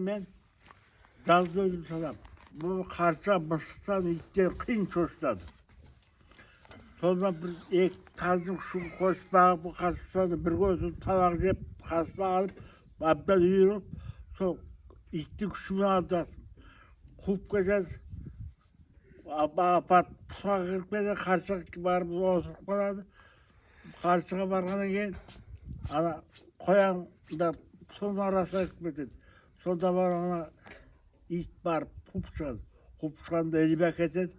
Ben жазда öldüm salam. Bu karşıya mısıktan itten kıyın çoşladı. Sonra bir kazdım şu koşmağı bu karşıya bir gözün tabak yiyip kasma alıp babdan yürüp sonra itti kuşumu aldattım. Kup geçeceğiz. Apat pusağa kırıp geçeceğiz. Karşıya varımız osurup kaladı. Karşıya vargana keyin ana koyan da son arasına gitmedi. Sonda var ona it var kupçan. Kupçanda elbek etedi.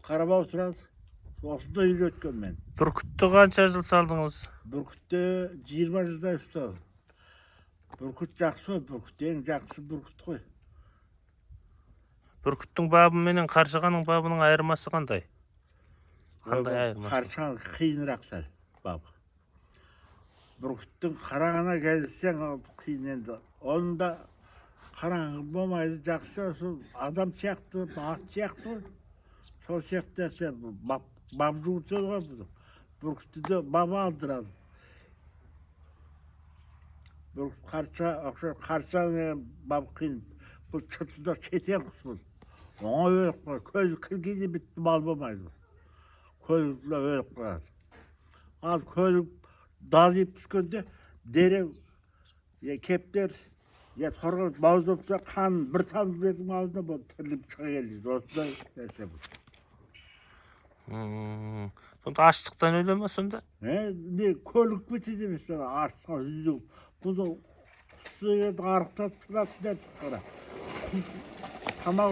Karaba oturады. Osunda үйреткен ben. Бүркітті қанша жыл салдыңыз? Бүркітті 20 жылдай ұстадым. Бүркіт жақсы ғой, бүркіт ең жақсы бүркіт қой. Бүркіттің бабы менен қаршығаның бабының айырмасы қандай? Қандай айырмасы? Қаршыға қиынырақ сәл бабы. Бүркіттің қарағына келсең қиын енді. Оның да қараңғы болмайды, жақсы сол адам сияқты, ат сияқты ғой. Сол сияқты нәрсе бап жуытады ғой бұл. Бүркітті де баба алдырады. Бүркіт қарша бап қиын. Бұл çıtыда шетен құс бұл. Оңай өліп қалады. Көз кіргенде бітті мал болмайды. Көлікті өліп қалады. Ал көлік далиып түскенде дереу кептер торғын маузопта қан бір тамыз бердің алдында бұл тіріліп шыға келді. Осындай нәрсе бұл. Сонда аштықтан өле ма сонда? Ne kölük bitidi mesela ağaçta yüzü. Bunu suya arıqta tıratu der çıkara. Tamam